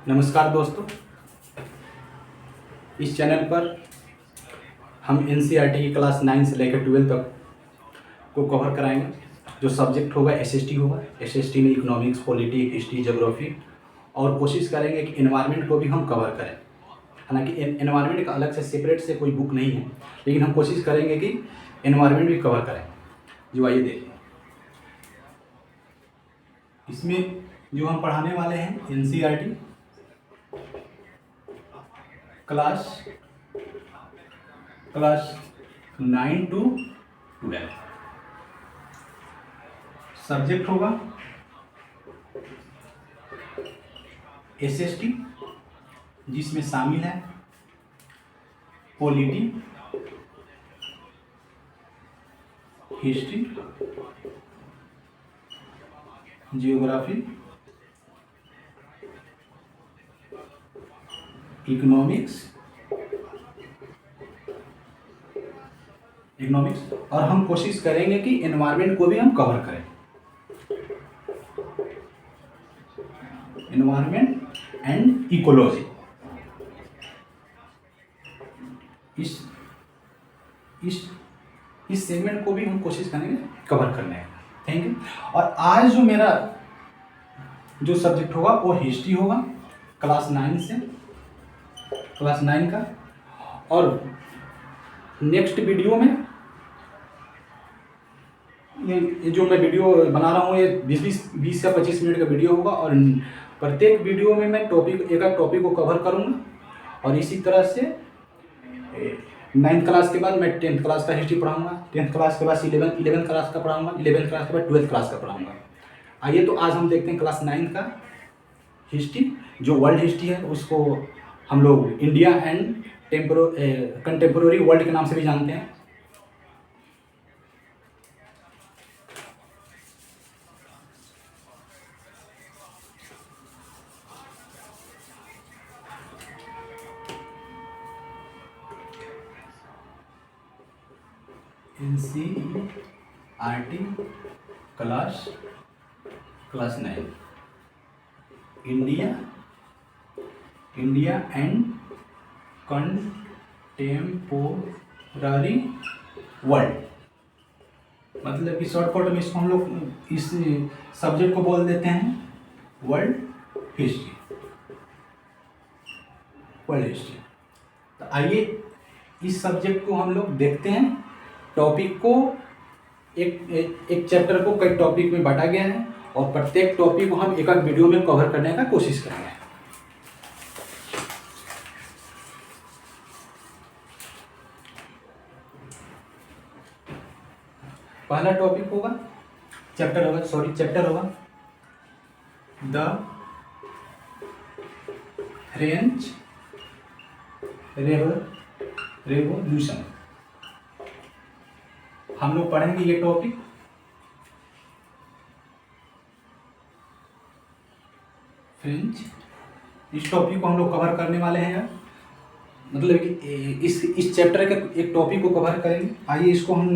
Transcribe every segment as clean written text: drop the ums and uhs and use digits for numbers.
नमस्कार दोस्तों, इस चैनल पर हम एनसीईआरटी की क्लास 9 से लेकर 12 तक को कवर कराएंगे। जो सब्जेक्ट होगा एसएसटी होगा। एसएसटी में इकोनॉमिक्स, पॉलिटी, हिस्ट्री, ज्योग्राफी, और कोशिश करेंगे कि एनवायरनमेंट को भी हम कवर करें। हालांकि एनवायरनमेंट का अलग से सेपरेट से कोई बुक नहीं है, लेकिन हम कोशिश करेंगे कि एनवायरनमेंट भी कवर करें। जो आइए देखिए, इसमें जो हम पढ़ाने वाले हैं एनसीईआरटी क्लास 9 to 12। सब्जेक्ट होगा एसएसटी, जिसमें शामिल है पॉलिटी, हिस्ट्री, जियोग्राफी, इकोनॉमिक्स और हम कोशिश करेंगे कि एनवायरनमेंट को भी हम कवर करें। एनवायरनमेंट एंड इकोलॉजी, इस सेगमेंट को भी हम कोशिश करेंगे कवर करने का। Thank you. और आज जो मेरा जो सब्जेक्ट होगा वो हिस्ट्री होगा, क्लास 9 का। और नेक्स्ट वीडियो में ये जो मैं वीडियो बना रहा हूँ ये 20 या 25 मिनट का वीडियो होगा, और प्रत्येक वीडियो में मैं एक टॉपिक को कवर करूँगा। और इसी तरह से 9th क्लास के बाद मैं 10th क्लास का हिस्ट्री पढ़ाऊँगा, 10th क्लास के बाद 11th क्लास का पढ़ाऊँगा, 11th क्लास के बाद 12th क्लास का पढ़ाऊँगा। आइए तो आज हम देखते हैं क्लास 9 का हिस्ट्री। जो वर्ल्ड हिस्ट्री है उसको हम लोग इंडिया एंड कंटेम्पोररी वर्ल्ड के नाम से भी जानते हैं। NCERT class 9 India and contemporary world, मतलब कि शॉर्टकट में इसको हम लोग इस सब्जेक्ट को बोल देते हैं वर्ल्ड हिस्ट्री। तो आइए इस सब्जेक्ट को हम लोग देखते हैं। टॉपिक को एक चैप्टर को कई टॉपिक में बांटा गया है, और प्रत्येक टॉपिक को हम एक वीडियो में कवर करने का कोशिश करेंगे। पहला टॉपिक होगा चैप्टर होगा द फ्रेंच रेवोल्यूशन। हम लोग पढ़ेंगे ये टॉपिक। फ्रेंच, इस टॉपिक को हम लोग कवर करने वाले हैं यार, मतलब कि इस चैप्टर के एक टॉपिक को कवर करेंगे। आइए इसको हम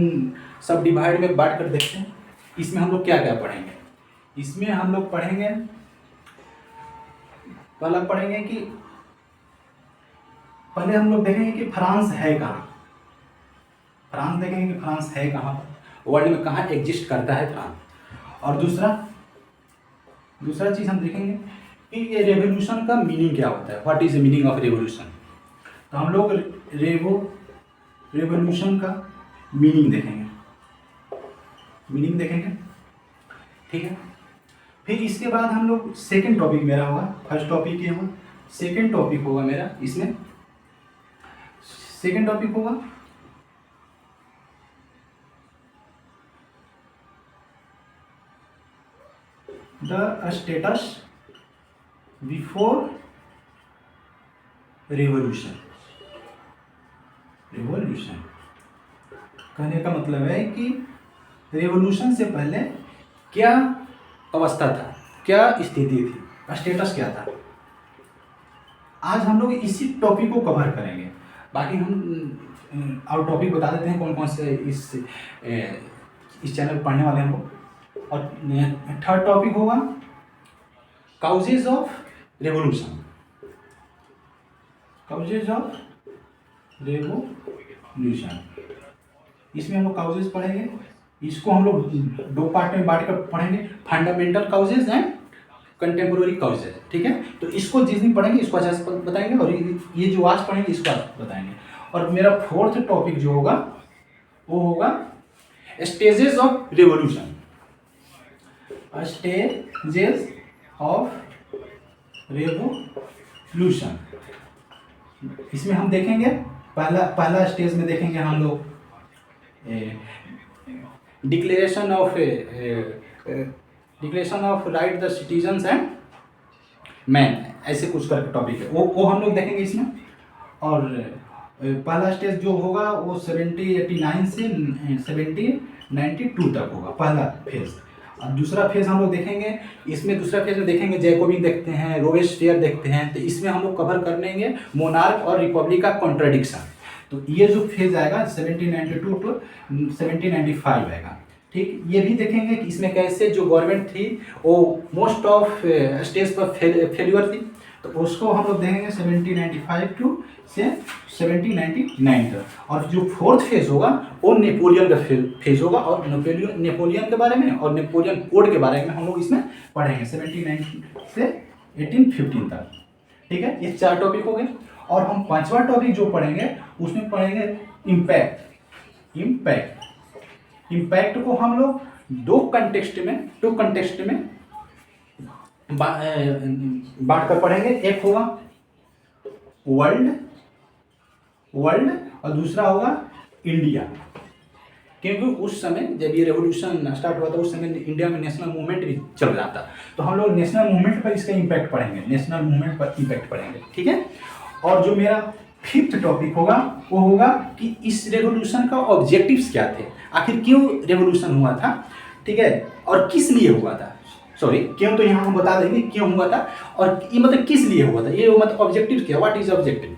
सब डिवाइड में बांट कर देखते हैं। इसमें हम लोग क्या क्या पढ़ेंगे। इसमें हम लोग पढ़ेंगे, पहले हम लोग देखेंगे कि फ्रांस है कहाँ। देखेंगे कि फ्रांस है कहाँ पर, वर्ल्ड में कहाँ एग्जिस्ट करता है फ्रांस। और दूसरा चीज़ हम देखेंगे कि ये रेवोल्यूशन का मीनिंग क्या होता है, what is the meaning of revolution. तो हम लोग रेवोल्यूशन का मीनिंग देखेंगे, ठीक है। फिर इसके बाद हम लोग सेकेंड टॉपिक मेरा होगा, फर्स्ट टॉपिक ये होगा, सेकेंड टॉपिक होगा मेरा। इसमें सेकेंड टॉपिक होगा द स्टेटस बिफोर रिवॉल्यूशन। कहने का मतलब है कि रिवॉल्यूशन से पहले क्या अवस्था था, क्या स्थिति थी, स्टेटस क्या था। आज हम लोग इसी टॉपिक को कवर करेंगे। बाकी हम और टॉपिक बता देते हैं कौन कौन से इस चैनल पर पढ़ने वाले हैं हम लोग। और थर्ड टॉपिक होगा causes of revolution. Causes of revolution. इसमें हम लोग काउजेज पढ़ेंगे, इसको हम लोग दो पार्ट में बांट कर पढ़ेंगे, fundamental causes and contemporary causes. ठीक है, तो इसको जिस दिन पढ़ेंगे इसको अच्छा से बताएंगे, और ये जो आज पढ़ेंगे इसको बताएंगे। और मेरा फोर्थ टॉपिक जो होगा वो होगा stages of revolution. Stages of revolution, इसमें हम देखेंगे पहला स्टेज में देखेंगे हम लोग declaration of right the citizens and man, ऐसे कुछ करके टॉपिक है, वो हम लोग देखेंगे इसमें। और पहला स्टेज जो होगा वो 1789 से 1792 तक होगा, पहला फेज। और दूसरा फेज हम लोग देखेंगे, इसमें दूसरा फेज में देखेंगे जैकोबिन देखते हैं, रोबेस्पियर देखते हैं, तो इसमें हम लोग कवर कर लेंगे मोनार्क और रिपब्लिक का कॉन्ट्राडिक्शन। तो ये जो फेज आएगा 1792 टू 1795 आएगा। ठीक, ये भी देखेंगे कि इसमें कैसे जो गवर्नमेंट थी वो मोस्ट ऑफ स्टेज पर फेल्यूर थी, तो उसको हम लोग देखेंगे 1795 टू से 1799 तक। और जो फोर्थ फेज होगा वो नेपोलियन का फेज होगा, और नेपोलियन के बारे में और नेपोलियन कोड के बारे में हम लोग इसमें पढ़ेंगे 1790 से 1815 तक। ठीक है, ये 4 टॉपिक हो गए। और हम 5वां टॉपिक जो पढ़ेंगे उसमें पढ़ेंगे इम्पैक्ट। इम्पैक्ट को हम लोग टू कंटेक्स्ट में बांट कर पढ़ेंगे। एक होगा वर्ल्ड और दूसरा होगा इंडिया, क्योंकि उस समय जब ये रेवोल्यूशन स्टार्ट हुआ था उस समय इंडिया में नेशनल मूवमेंट भी चल रहा था, तो हम लोग नेशनल मूवमेंट पर इसका इम्पैक्ट पढ़ेंगे। ठीक है, और जो मेरा 5th टॉपिक होगा वो होगा कि इस रेवोल्यूशन का ऑब्जेक्टिव्स क्या थे, आखिर क्यों रेवोल्यूशन हुआ था। ठीक है, और किस लिए हुआ था, क्यों तो यहाँ हम बता देंगे क्यों हुआ था, और ये मतलब किस लिए हुआ था, ये मतलब ऑब्जेक्टिव क्या, व्हाट इज ऑब्जेक्टिव।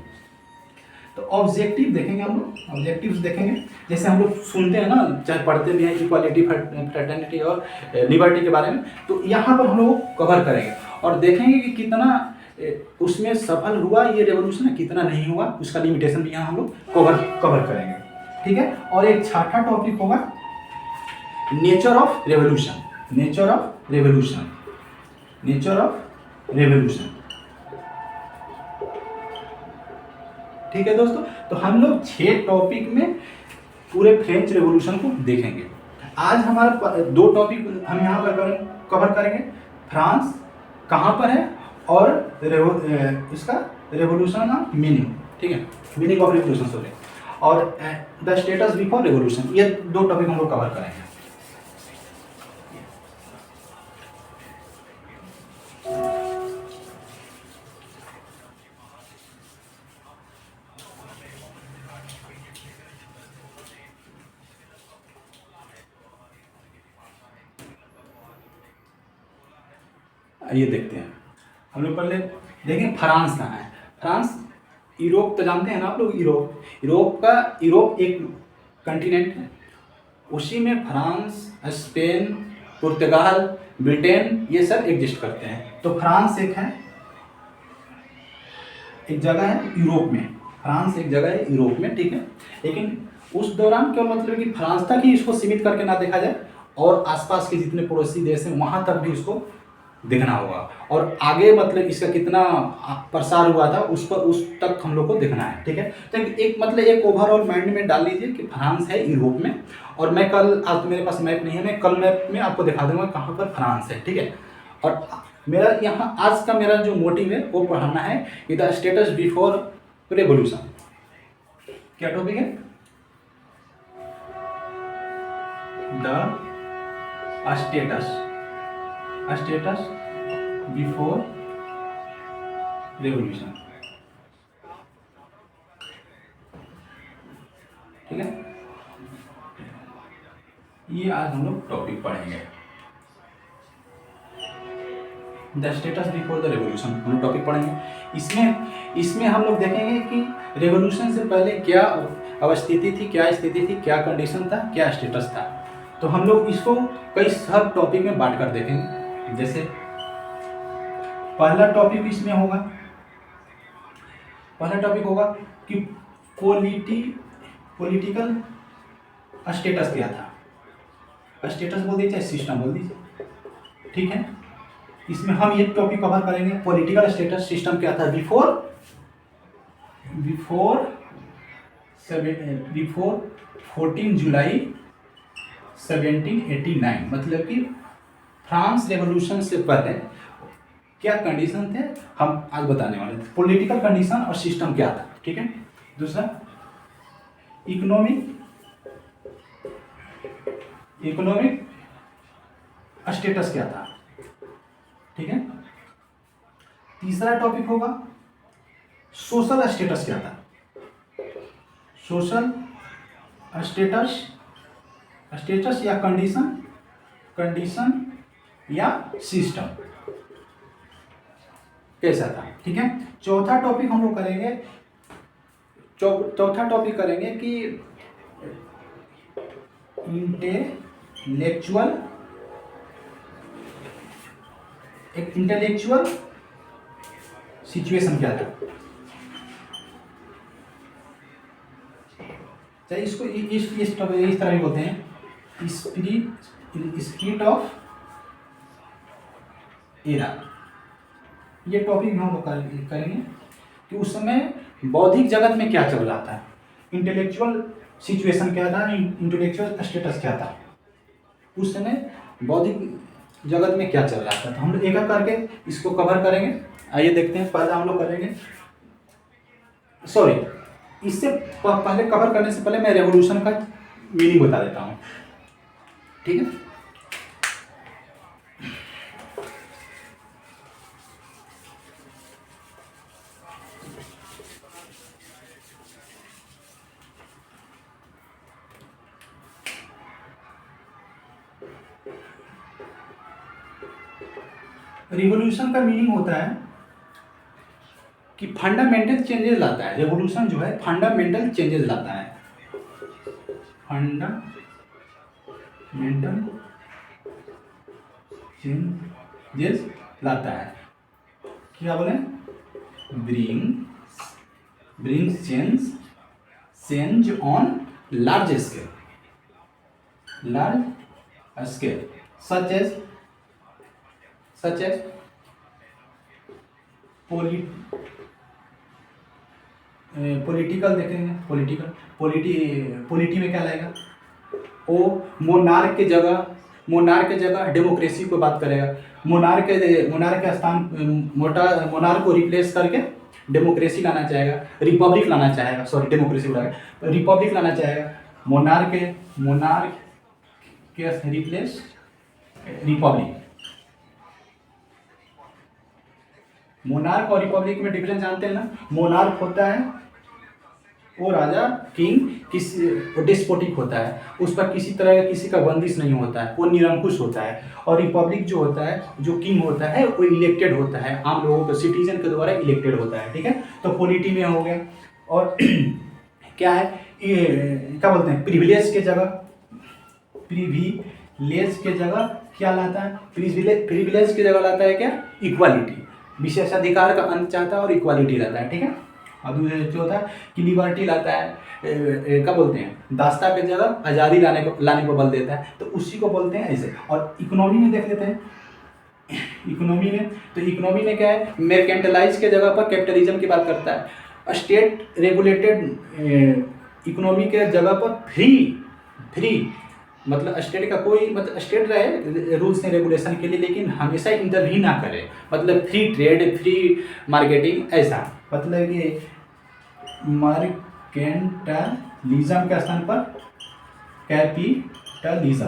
तो ऑब्जेक्टिव देखेंगे हम लोग, ऑब्जेक्टिव्स देखेंगे, जैसे हम लोग सुनते हैं ना, चाहे पढ़ते भी हैं इक्वालिटी, फ्रेटर्निटी और लिबर्टी के बारे में, तो यहाँ पर हम लोग कवर करेंगे और देखेंगे कि कितना उसमें सफल हुआ ये रेवोल्यूशन, कितना नहीं हुआ, उसका लिमिटेशन भी यहाँ हम लोग कवर करेंगे। ठीक है, और एक 6ठा टॉपिक होगा नेचर ऑफ रेवोल्यूशन। ठीक है दोस्तों, तो हम लोग 6 टॉपिक में पूरे फ्रेंच रेवोल्यूशन को देखेंगे। आज हमारा 2 टॉपिक हम यहाँ पर कवर करेंगे, फ्रांस कहाँ पर है और इसका रेवोल्यूशन का मीनिंग। ठीक है, मीनिंग ऑफ रेवोल्यूशन सॉरी, और द स्टेटस बिफोर रेवोल्यूशन, ये 2 टॉपिक हम लोग कवर करेंगे। ये देखते हैं हम लोग, पहले देखें फ्रांस कहाँ है। फ्रांस यूरोप तो जानते हैं ना आप लोग, यूरोप एक कंटिनेंट है, उसी में फ्रांस, स्पेन, पुर्तगाल, ब्रिटेन ये सब एग्जिस्ट करते हैं। तो फ्रांस एक जगह है यूरोप में, फ्रांस एक जगह है यूरोप में। ठीक है, लेकिन उस दौरान क्या मतलब कि फ्रांस तक ही इसको सीमित करके ना देखा जाए, और आसपास के जितने पड़ोसी देश हैं वहाँ तक भी इसको देखना होगा, और आगे मतलब इसका कितना प्रसार हुआ था उस तक हम लोग को देखना है। ठीक है, तो एक ओवरऑल माइंड में डाल लीजिए कि फ्रांस है यूरोप में, और मैं कल, आज तो मेरे पास मैप नहीं है, मैं कल मैप में आपको दिखा दूंगा कहाँ पर फ्रांस है। ठीक है, और मेरा यहाँ आज का मेरा जो मोटिव है वो पढ़ाना है कि द स्टेटस बिफोर रेवोल्यूशन। क्या टॉपिक है, द स्टेटस बिफोर रेवोल्यूशन। ठीक है, ये आज हम लोग टॉपिक पढ़ेंगे, the status before the revolution हम लोग टॉपिक पढ़ेंगे। इसमें हम लोग देखेंगे कि रेवोल्यूशन से पहले क्या अवस्थिति थी, क्या स्थिति थी, क्या कंडीशन था, क्या स्टेटस था। तो हम लोग इसको कई सब टॉपिक में बांट कर देखेंगे। जैसे पहला टॉपिक इसमें होगा पहला टॉपिक होगा कि पॉलिटिकल स्टेटस क्या था। स्टेटस बोल दीजिए, सिस्टम बोल दीजिए, ठीक है। इसमें हम ये टॉपिक कवर करेंगे, पॉलिटिकल स्टेटस सिस्टम क्या था बिफोर 14 जुलाई 1789, मतलब कि फ्रांस रेवोल्यूशन से पहले क्या कंडीशन थे, हम आज बताने वाले थे। पॉलिटिकल कंडीशन और सिस्टम क्या था, ठीक है। दूसरा, इकोनॉमिक स्टेटस क्या था, ठीक है। तीसरा टॉपिक होगा सोशल स्टेटस क्या था। सोशल स्टेटस या कंडीशन या सिस्टम कैसा था, ठीक है। चौथा टॉपिक हम लोग करेंगे कि इंटेलेक्चुअल सिचुएशन क्या था। चाहे इसको इस तरह भी बोलते हैं, स्पिरिट ऑफ एरा। ये टॉपिक हम लोग करेंगे कि उस समय बौद्धिक जगत में क्या चल रहा था, इंटेलेक्चुअल सिचुएशन क्या था, इंटेलेक्चुअल स्टेटस क्या था, उस समय बौद्धिक जगत में क्या चल रहा था। तो हम लोग एक एक करके इसको कवर करेंगे। आइए देखते हैं। पहले हम लोग करेंगे, इससे पहले कवर करने से पहले मैं रेवोल्यूशन का मीनिंग बता देता हूँ, ठीक है। रिवोल्यूशन का मीनिंग होता है कि फंडामेंटल चेंजेस लाता है। रेवोल्यूशन जो है फंडामेंटल चेंजेस लाता है, फंडामेंटल चेंजेस लाता है। क्या बोले, brings change on large scale such as political देखेंगे। पॉलिटी में क्या लाएगा, वो मोनार्क के जगह डेमोक्रेसी को बात करेगा। मोनार्क के स्थान मोनार्क को रिप्लेस करके डेमोक्रेसी लाना चाहेगा, रिपब्लिक लाना चाहेगा, डेमोक्रेसी बुलाएगा, रिपब्लिक लाना चाहेगा। मोनार्क के रिप्लेस रिपब्लिक। मोनार्क और रिपब्लिक में डिफरेंस जानते हैं ना। मोनार्क होता है वो राजा, किंग डिस्पोटिक होता है, उस पर किसी तरह का किसी का बंदिश नहीं होता है, वो निरंकुश होता है। और रिपब्लिक जो होता है, जो किंग होता है, वो इलेक्टेड होता है, आम लोगों को, सिटीजन के द्वारा इलेक्टेड होता है, ठीक है। तो पॉलिटी में हो गया। और क्या है, क्या बोलते हैं, प्रिविलेज के जगह क्या लाता है, प्रिविलेज की जगह लाता है क्या, इक्वालिटी, विशेषाधिकार का अंत चाहता है और इक्वालिटी लाता है, ठीक है। और जो होता है कि लिबर्टी लाता है, क्या बोलते हैं, दास्ता की जगह आज़ादी लाने को बल देता है, तो उसी को बोलते हैं ऐसे। और इकोनॉमी में देख लेते हैं। इकोनॉमी में क्या है, मर्केंटाइज के जगह पर कैपिटलिज्म की बात करता है। स्टेट रेगुलेटेड इकोनॉमी के जगह पर फ्री मतलब स्टेट का कोई, मतलब स्टेट रहे रूल्स एंड रेगुलेशन के लिए, लेकिन हमेशा इंटरव्यू ना करे, मतलब फ्री ट्रेड, फ्री मार्केटिंग, ऐसा। मतलब कि मार्केंटालिज्म के स्थान पर कैपिटलिज्म,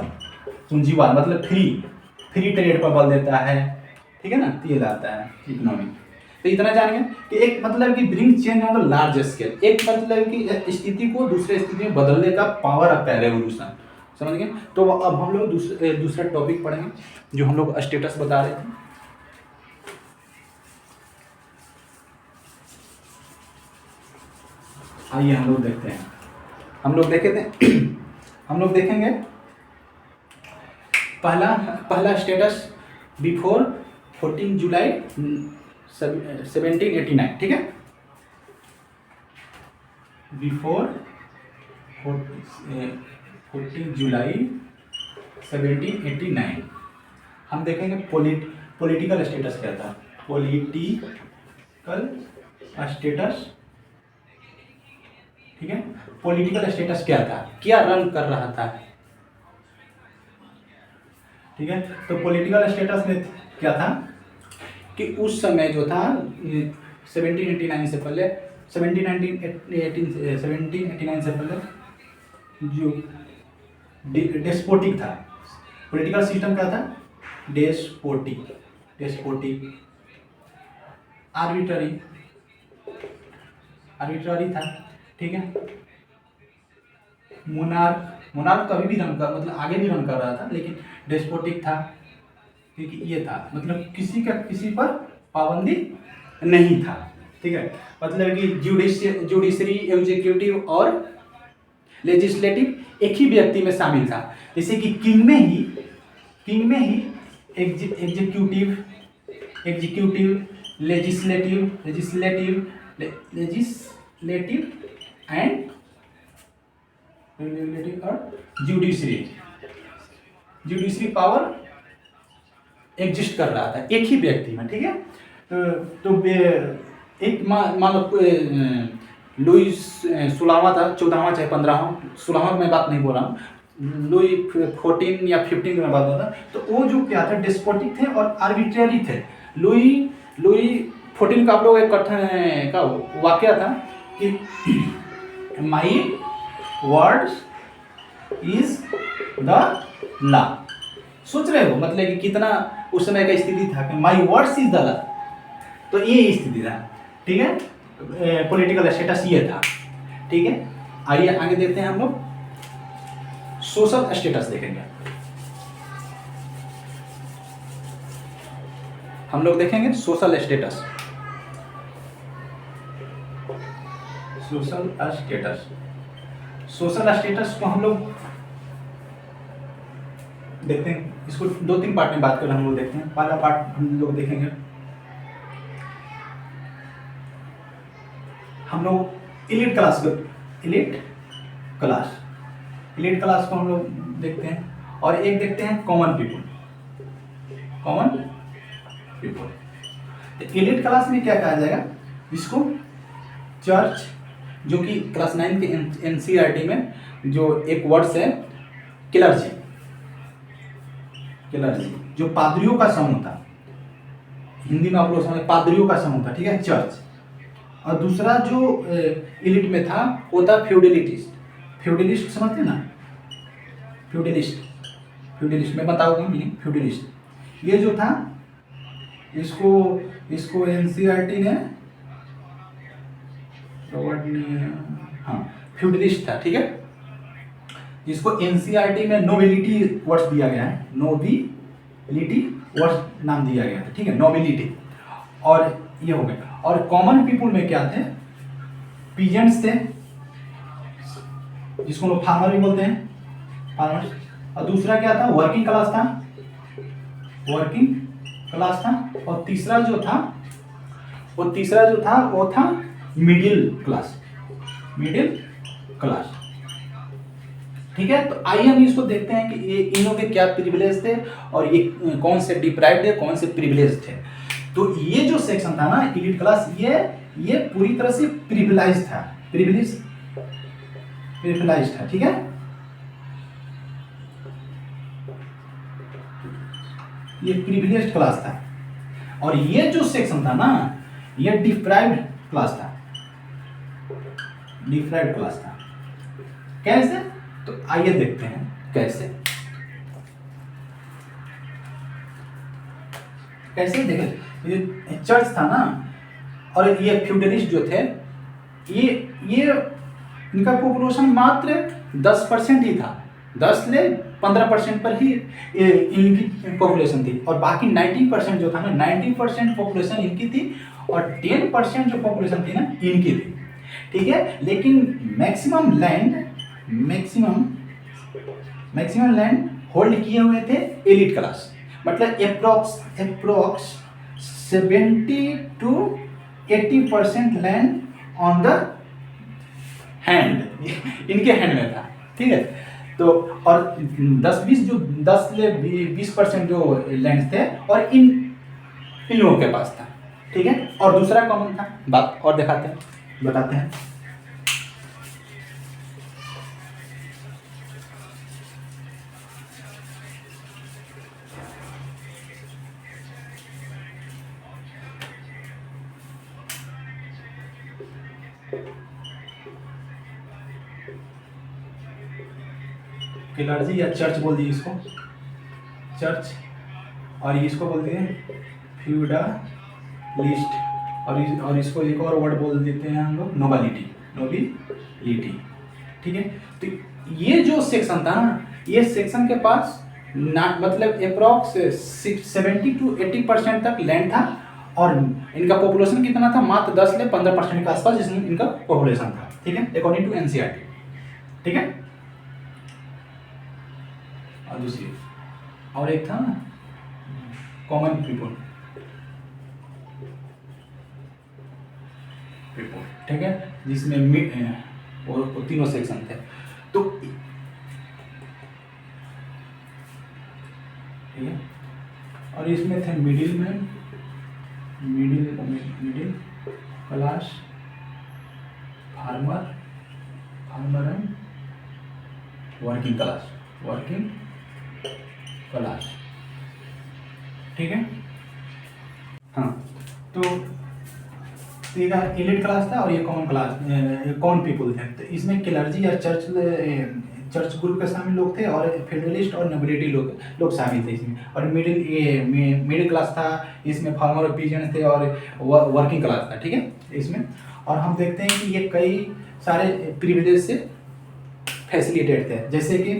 पूंजीवाद, मतलब फ्री ट्रेड पर बल देता है, ठीक है ना। ये लाता है इकोनॉमी। तो इतना जानेंगे कि एक मतलब कि bring change on the large scale, एक मतलब कि स्थिति को दूसरे स्थिति में बदलने का पावर आता है रेवोल्यूशन, समझ गए। तो अब हम लोग दूसरा टॉपिक पढ़ेंगे, जो हम लोग स्टेटस बता रहे थे। आइए हम लोग देखते हैं। हम लोग देखेंगे पहला स्टेटस बिफोर 14 जुलाई 1789, ठीक है। बिफोर 14 जुलाई 1789। हम देखेंगे पॉलिटिकल स्टेटस क्या था। पॉलिटिकल स्टेटस, ठीक है, पॉलिटिकल स्टेटस क्या था, क्या रन कर रहा था, ठीक है। तो पॉलिटिकल स्टेटस में क्या था कि उस समय जो था 1789 से पहले, 1789 से पहले जो डेस्पोटिक था, पॉलिटिकल सिस्टम क्या था, डेस्पोटिक आर्बिट्ररी था, ठीक है। मोनार्क कभी भी रन कर, मतलब आगे भी रन कर रहा था, लेकिन डेस्पोटिक था, क्योंकि ये था मतलब किसी का किसी पर पाबंदी नहीं था, ठीक है। मतलब कि जुडिशरी, एग्जीक्यूटिव और लेजिस्लेटिव एक ही व्यक्ति में शामिल था। जैसे कि किंग में ही एग्जीक्यूटिव, लेजिस्लेटिव एंड और जुडिशरी पावर एग्जिस्ट कर रहा था एक ही व्यक्ति में, ठीक है। तो एक मान लो लुईस 16वां था, 14वां चाहे 15वां, 16वां मैं बात नहीं बोल रहा हूँ, लुई 14 या 15 में बात होता, तो वो जो क्या था, डेस्पोटिक थे और आर्बिट्ररी थे। लुई 14 का आप लोग एक कठिन का वाक्य था कि my words is the law. सोच रहे हो मतलब कि कितना उस समय का स्थिति था कि my words is the law, तो ये स्थिति था, ठीक है। पॉलिटिकल स्टेटस ये था, ठीक है। आइए आगे देखते हैं हम लोग सोशल स्टेटस देखेंगे। हम लोग देखेंगे सोशल स्टेटस। सोशल स्टेटस को हम लोग देखते हैं, इसको 2-3 पार्ट में बात कर हम लोग देखते हैं। पहला पार्ट हम लोग देखेंगे, हम लोग एलीट क्लास को हम लोग देखते हैं, और एक देखते हैं कॉमन पीपल। एलीट क्लास में क्या कहा जाएगा, इसको चर्च, जो कि क्लास 9 के एनसीईआरटी में जो एक वर्ड्स है, क्लर्जी, जो पादरियों का समूह था, हिंदी में आप लोग समझे पादरियों का समूह था, ठीक है, चर्च। और दूसरा जो एलिट में था वो था फ्यूडलिस्ट समझते ना, फ्यूडलिस्ट मैं बताऊंगा मीनिंग। फ्यूडलिस्ट ये जो था, इसको एनसीईआरटी ने हाँ फ्यूडलिस्ट था, ठीक है, जिसको एनसीईआरटी में नोबिलिटी वर्ड्स दिया गया है, नोबिलिटी वर्ड्स नाम दिया गया था, ठीक है, नोबिलिटी। और ये हो गया। और कॉमन पीपुल में क्या थे, पीजेंट्स थे, जिसको लोग फार्मर भी बोलते हैं, फार्मर्स। और दूसरा क्या था, वर्किंग क्लास था। और तीसरा जो था वो था मिडिल क्लास, ठीक है। तो आइए हम इसको देखते हैं कि ये इनों के क्या प्रिविलेज थे और ये कौन से डिप्राइव्ड है, कौन से प्रिविलेज थे। तो ये जो सेक्शन था ना, एलीट क्लास, ये पूरी तरह से प्रिविलेज था, ठीक है। ये प्रिविलेज्ड क्लास था। और ये जो सेक्शन था ना, ये डिप्राइव्ड क्लास था। कैसे, तो आइए देखते हैं कैसे देखें। ये चर्च था ना, और ये फ्यूडलिस्ट जो थे, ये इनका पॉपुलेशन मात्र 10% ही था, 10 से 15% पर ही इनकी पॉपुलेशन थी। और बाकी 90% जो था ना, 90% पॉपुलेशन इनकी थी, और 10% जो पॉपुलेशन थी ना, इनकी थी, ठीक है। लेकिन मैक्सिमम लैंड होल्ड किए हुए थे एलीट क्लास, मतलब approx 70 to 80% land on the hand इनके हैंड में था, ठीक है। तो और 10-20% जो लैंड थे और इन लोगों के पास था, ठीक है। और दूसरा कॉमन था, बात और दिखाते हैं, बताते हैं। क्लर्जी या चर्च बोल दिए इसको, चर्च, और इसको बोल दिए फ्यूडालिस्ट, और इसको एक और वर्ड बोल देते हैं हम लोग, नोबिलिटी, ठीक है। तो ये जो सेक्शन था ना, ये सेक्शन के पास मतलब अप्रॉक्स 70-80% तक लैंड था, और इनका पॉपुलेशन कितना था, मात्र 10 से 15% के आसपास इसमें इनका पॉपुलेशन था, ठीक है, अकॉर्डिंग टू एनसीईआरटी, ठीक है। और दूसरी और एक था कॉमन पीपल, ठीक है, जिसमें वो तीनों सेक्शन थे। तो ठीक है, और इसमें थे middle class, farmer and working class, ठीक है। हाँ, तो ये एलिट क्लास था और ये कॉमन पीपल थे। तो इसमें क्लर्जी या चर्च ग्रुप के शामिल लोग थे, और फेडरलिस्ट और नोबिलिटी लोग शामिल थे इसमें। और मिडिल क्लास था, इसमें फार्मर और पीजेंट्स थे, और वर्किंग क्लास था, ठीक है इसमें। और हम देखते हैं कि ये कई सारे प्रिविलेज से फैसिलिटेट थे, जैसे कि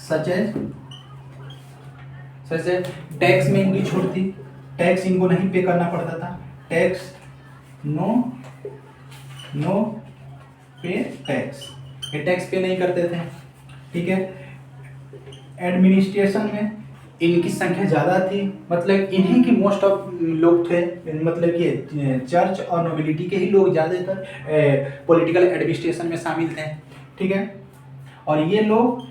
सच है टैक्स में इनकी छूट थी, टैक्स इनको नहीं पे करना पड़ता था, टैक्स नो पे टैक्स, ये टैक्स पे नहीं करते थे, ठीक है। एडमिनिस्ट्रेशन में इनकी संख्या ज़्यादा थी, मतलब इन्हीं की मोस्ट ऑफ लोग थे, मतलब कि चर्च और नोबिलिटी के ही लोग ज़्यादातर पॉलिटिकल एडमिनिस्ट्रेशन में शामिल थे, ठीक है। और ये लोग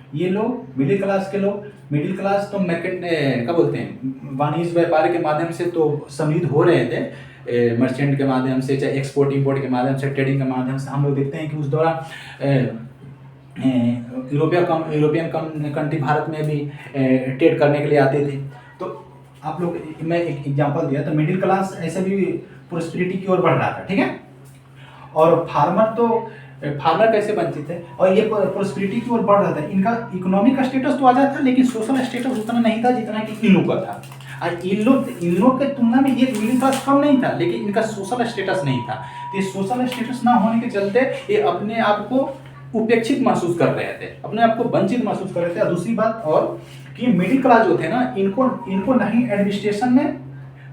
मिडिल क्लास के लोग, मिडिल क्लास तो क्या बोलते हैं, वाणिज्य व्यापार के माध्यम से तो समृद्ध हो रहे थे, मर्चेंट के माध्यम से, चाहे एक्सपोर्ट इंपोर्ट के माध्यम से, ट्रेडिंग के माध्यम से। हम लोग देखते हैं कि उस दौरान यूरोपियन कंट्री भारत में भी ट्रेड करने के लिए आते थे। तो आप लोग, मैं एक एग्जांपल दिया, तो मिडिल क्लास ऐसे भी प्रोस्पेरिटी की ओर बढ़ रहा था, ठीक है। और फार्मर कैसे वंचित है, और ये प्रोस्पेरिटी की ओर बढ़ रहा था। इनका इकोनॉमिक स्टेटस तो आजा था, लेकिन सोशल स्टेटस उतना नहीं था जितना कि इन लोग का था। और इन लोग के तुलना में ये मिडिल क्लास कम नहीं था, लेकिन इनका सोशल स्टेटस नहीं था। तो ये सोशल स्टेटस ना होने के चलते ये अपने आप को उपेक्षित महसूस कर रहे थे, अपने आप को वंचित महसूस कर रहे थे। और दूसरी बात और कि मिडिल क्लास जो थे ना, इनको नहीं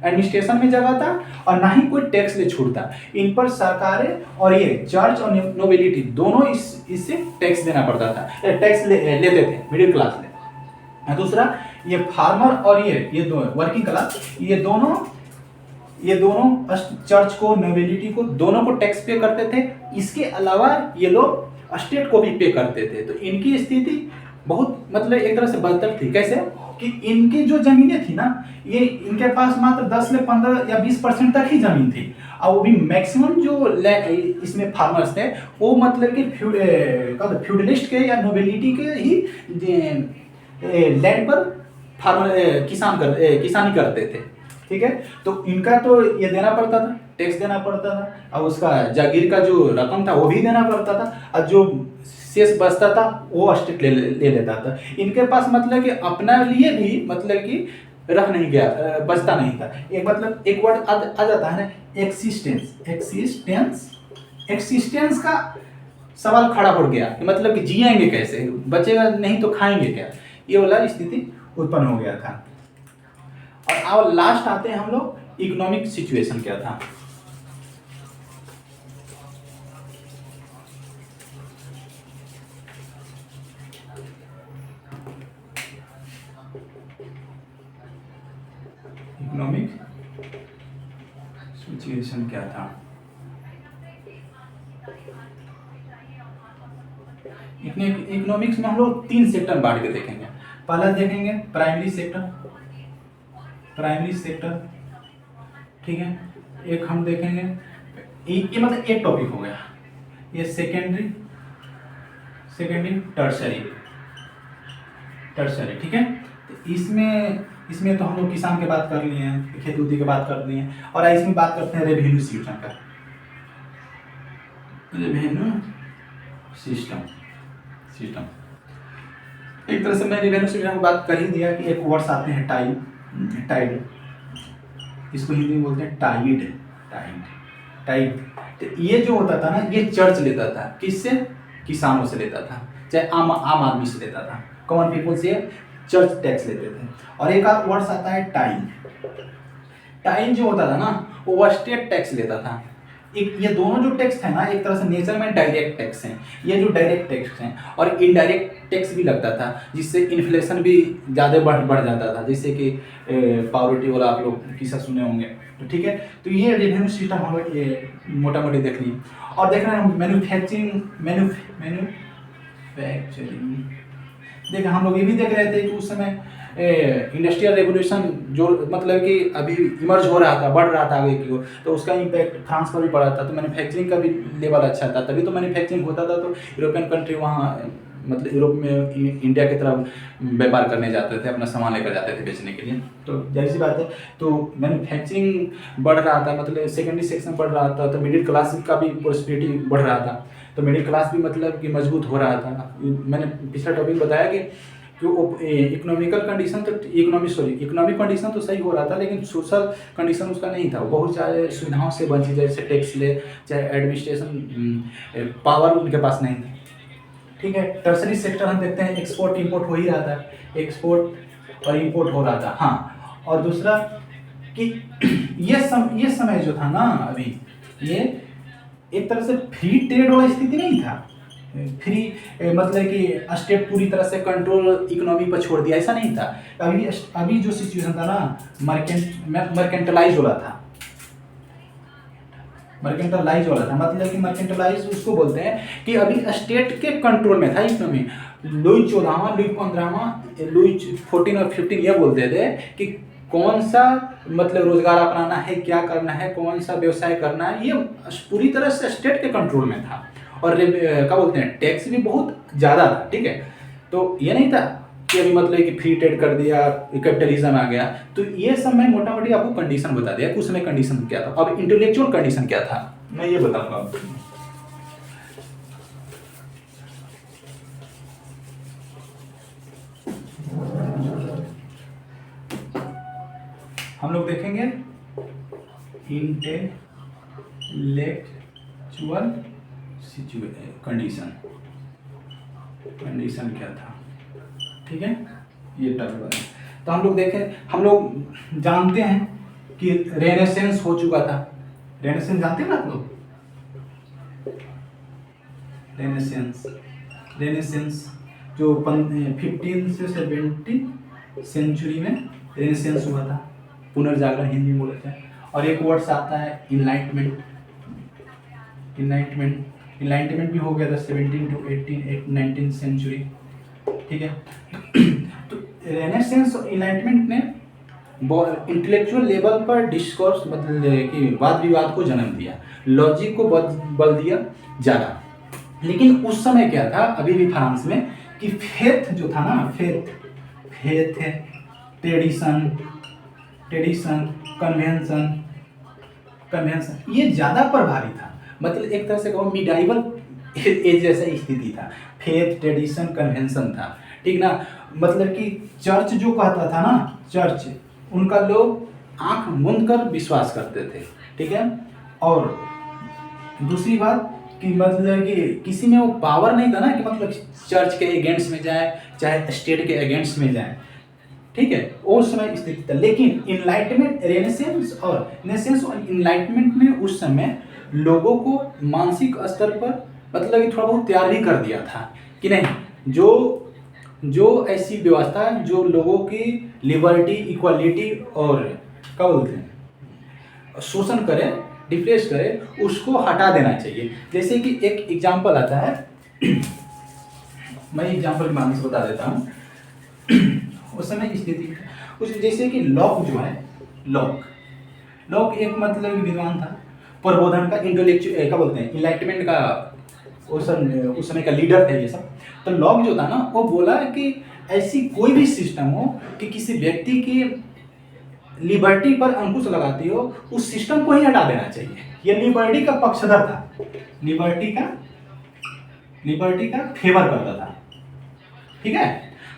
एडमिनिस्ट्रेशन में जगह था, और ना ही कोई टैक्स ले छूट था। इन पर सरकारें और ये चर्च और नोबिलिटी दोनों इससे टैक्स देना पड़ता था, टैक्स लेते थे मिडिल क्लास ने। दूसरा, ये फार्मर और ये दो वर्किंग क्लास, ये दोनों चर्च को, नोबिलिटी को, दोनों को टैक्स पे करते थे। इसके अलावा ये लोग स्टेट को भी पे करते थे। तो इनकी स्थिति बहुत, मतलब एक तरह से बदतर थी। कैसे कि इनकी जो जमीनें थी ना, ये इनके पास मात्र 10 से 15 या 20% तक ही जमीन थी, और वो भी मैक्सिमम जो इसमें फार्मर्स थे वो मतलब कि फ्यूडलिस्ट के या नोबिलिटी के ही लैंड पर किसानी करते थे, ठीक है। तो इनका तो ये देना पड़ता था, टैक्स देना पड़ता था, और उसका जागीर का जो रकम था वो भी देना पड़ता था, और जो शेष बचता था वो स्टेट ले लेता था। इनके पास मतलब कि अपना लिए भी मतलब कि रह नहीं गया, बचता नहीं था। एक वर्ड आ जाता है ना, एक्सिस्टेंस का सवाल खड़ा हो गया, मतलब कि जिएंगे कैसे, बचेगा नहीं तो खाएंगे क्या, ये वाला स्थिति उत्पन्न हो गया था। और अब लास्ट आते हैं हम लोग, इकोनॉमिक सिचुएशन क्या था। इकोनॉमिक सिचुएशन क्या था। इकोनॉमिक्स में हम लोग 3 सेक्टर बांट के देखेंगे। पहला देखेंगे प्राइमरी सेक्टर, ठीक है। एक हम देखेंगे ये मतलब एक टॉपिक हो गया। ये सेकेंडरी, टर्सरी, ठीक है। तो इसमें तो हम लोग किसान के बात कर लिए हैं, खेती उती की बात कर लिए हैं, और इसमें बात करते हैं रेवेन्यू सिस्टम का। रेवेन्यू सिस्टम एक तरह से मैं रेवेन्यू सिस्टम की बात कर ही दिया कि एक वर्ड्स आते हैं टाइड, इसको हिंदी में बोलते हैं टाइड। तो ये जो होता था ना, ये चर्च लेता था, किससे? किसानों से लेता था, चाहे आम आदमी से लेता था, कॉमन पीपल से चर्च टैक्स लेते थे। और एक और वर्ड्स आता है टाइन जो होता था ना, वो स्टेट टैक्स लेता था। ये दोनों जो टैक्स है ना, एक तरह से नेचर में डायरेक्ट टैक्स हैं। ये जो डायरेक्ट टैक्स हैं, और इनडायरेक्ट टैक्स भी लगता था, जिससे इन्फ्लेशन भी ज़्यादा बढ़ जाता था, जैसे कि पॉवर्टी वाला आप लोग किस्सा सुने होंगे। तो ठीक है, तो ये रेवेन्यू सिस्टम हम लोग ये मोटा मोटी देख ली। और देख रहे हैं मैन्युफैक्चरिंग, देखिए हम लोग ये भी देख रहे थे कि उस समय इंडस्ट्रियल रेवोल्यूशन जो मतलब कि अभी इमर्ज हो रहा था, बढ़ रहा था आगे की ओर, तो उसका इम्पैक्ट फ्रांस पर भी पड़ा था। तो मैन्युफैक्चरिंग का भी लेवल अच्छा था, तभी तो मैन्युफैक्चरिंग होता था। तो यूरोपियन कंट्री वहाँ मतलब यूरोप में इंडिया की तरफ व्यापार करने जाते थे, अपना सामान लेकर जाते थे बेचने के लिए। तो जाहिर सी बात है, तो मैन्युफैक्चरिंग बढ़ रहा था, मतलब सेकेंडरी सेक्शन बढ़ रहा था, तो मिडिल क्लास का भी प्रोस्पेरिटी बढ़ रहा था। तो मिडिल क्लास भी मतलब कि मजबूत हो रहा था। मैंने पिछला टॉपिक बताया कि इकोनॉमिक कंडीशन तो सही हो रहा था, लेकिन सोशल कंडीशन उसका नहीं था। बहुत सारे सुविधाओं से वंचित, जैसे टैक्स ले, चाहे एडमिनिस्ट्रेशन पावर उनके पास नहीं था। ठीक है, टर्सरी सेक्टर हम देखते हैं एक्सपोर्ट इंपोर्ट हो ही रहा था, एक्सपोर्ट और इंपोर्ट हो रहा था। हाँ, और दूसरा कि ये समय जो था ना, अभी ये एक तरह से फ्री ट्रेड वाला स्थिति नहीं था। फ्री मतलब कि स्टेट पूरी तरह से कंट्रोल इकोनॉमी पर छोड़ दिया, ऐसा नहीं था। अभी जो सिचुएशन था ना, मर्केंटलाइज वाला था। मतलब कि मर्केंटलाइज उसको बोलते हैं कि अभी स्टेट के कंट्रोल में था इकोनॉमी। लुई 14वां, लुई 15वां, लुई 14 और 15 ये बोलते थे कि कौन सा मतलब रोजगार अपनाना है, क्या करना है, कौन सा व्यवसाय करना है, ये पूरी तरह से स्टेट के कंट्रोल में था। और क्या बोलते हैं, टैक्स भी बहुत ज़्यादा था। ठीक है, तो ये नहीं था कि अभी मतलब कि फ्री ट्रेड कर दिया, कैपिटलिज्म आ गया। तो ये सब मैं मोटा मोटी आपको कंडीशन बता दिया कि उस समय कंडीशन क्या था। अब इंटेलेक्चुअल कंडीशन क्या था, मैं ये बताऊंगा आपको। हम लोग देखेंगे इंटेलेक्चुअल कंडीशन क्या था। ठीक है, ये टर्म है। तो हम लोग देखें, हम लोग जानते हैं कि रेनेसेंस हो चुका था। रेनेसेंस जानते हैं ना आप लोग? रेनेसेंस जो 15 से 17 सेंचुरी में रेनेसेंस हुआ था, पुनर्जागरण हिंदी में बोलते हैं। और एक वर्ड्स आता है इनलाइटमेंट भी हो गया था 17 to 19 सेंचुरी। ठीक है, तो रेनेसेंस और इनलाइटमेंट ने इंटेलेक्चुअल लेवल पर डिस्कोर्स मतलब कि वाद विवाद को जन्म दिया, लॉजिक को बल दिया ज़्यादा। लेकिन उस समय क्या था, अभी भी फ्रांस में, कि फेथ जो था ना, फेथ है, ट्रेडिशन, कन्वेंशन, ये ज़्यादा प्रभावी था। मतलब एक तरह से कहो मिडाइवल एज जैसा स्थिति था। फेथ, ट्रेडिशन, कन्वेंशन था। ठीक ना, मतलब कि चर्च जो कहता था ना, चर्च, उनका लोग आंख मूंद कर विश्वास करते थे। ठीक है, और दूसरी बात कि मतलब कि किसी में वो पावर नहीं था ना कि मतलब चर्च के अगेंस्ट में जाए, चाहे स्टेट के अगेंस्ट में जाए। ठीक है, उस समय स्थिति था। लेकिन इनलाइटमेंट, रेनेसेंस और इनलाइटमेंट ने उस समय लोगों को मानसिक स्तर पर मतलब कि थोड़ा बहुत तैयार भी कर दिया था कि नहीं, जो ऐसी व्यवस्था जो लोगों की लिबर्टी, इक्वालिटी और क्या बोलते हैं, शोषण करे, डिप्रेस करे, उसको हटा देना चाहिए। जैसे कि एक एग्जाम्पल आता है मैं एग्जाम्पल के माध्यम से बता देता हूँ। उस समय स्थिति उस जैसे कि लॉक जो है, लॉक एक मतलब एक विद्वान था, प्रबोधन का इंटेलेक्चुअल क्या बोलते हैं, इनलाइटमेंट का उस समय का लीडर था ये सब। तो लॉक जो था ना वो बोला कि ऐसी कोई भी सिस्टम हो कि किसी व्यक्ति की लिबर्टी पर अंकुश लगाती हो, उस सिस्टम को ही हटा देना चाहिए। ये लिबर्टी का पक्षधर था, लिबर्टी का फेवर करता था, ठीक है।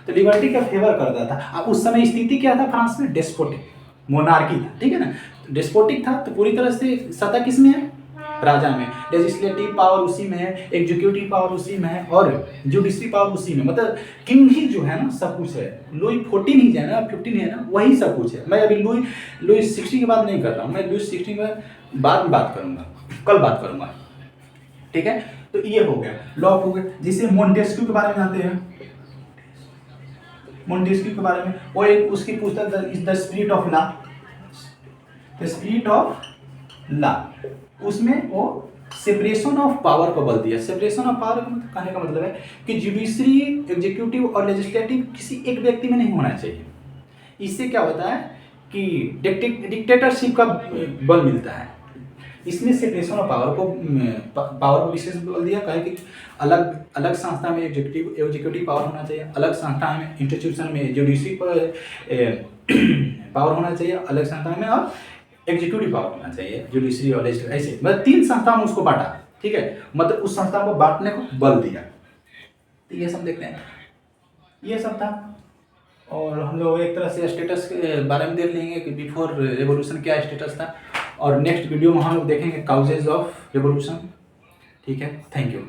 तो लिबर्टी का फेवर करता था। अब उस समय स्थिति क्या था फ्रांस में, डेस्पोटिक मोनार्की था, ठीक है ना। डेस्पोटिक था तो पूरी तरह से सत्ता किसमें है, राजा में। लेजिस्लेटिव पावर उसी में है, एग्जीक्यूटिव पावर उसी में है और जुडिशरी पावर उसी में, मतलब किंग ही जो है ना सब कुछ है। लुई 14 ही है ना, 15 है ना, वही सब कुछ है। मैं अभी लुई 16 की बात नहीं कर रहा हूँ, मैं लुई 16 के बाद में बात करूंगा, कल बात करूंगा, ठीक है। तो ये हो गया, लॉक हो गया। जिसे मोंटेस्क्यू के बारे में जानते हैं, मोंटेस्क्यू के बारे में, वो एक उसकी पुस्तक is the spirit of law, the spirit of law, उसमें वो सेपरेशन ऑफ पावर को बल दिया। सेपरेशन ऑफ पावर का मतलब कहने का मतलब है कि जुडिशरी, एग्जीक्यूटिव और लेजिस्लेटिव किसी एक व्यक्ति में नहीं होना चाहिए। इससे क्या होता है कि डिक्टेटरशिप का बल मिलता है। इसमें सेपरेशन ऑफ पावर को विशेष बल दिया, कहे कि अलग अलग संस्था में एग्जीक्यूटिव पावर होना चाहिए, अलग संस्था में इंस्टीट्यूशन में जुडिशरी पावर होना चाहिए, अलग संस्था में और एग्जीक्यूटिव पावर होना चाहिए, जुडिशरी और लेजिस्लेटिव, ऐसे मतलब 3 संस्था में उसको बांटा, ठीक है। मतलब उस संस्था को बांटने को बल दिया। तो ये सब देखते हैं, ये सब था। और हम लोग एक तरह से स्टेटस के बारे में देख लेंगे कि बिफोर रेवोल्यूशन क्या स्टेटस था, और नेक्स्ट वीडियो में हम लोग देखेंगे काउजेज ऑफ रेवोल्यूशन, ठीक है। Thank you.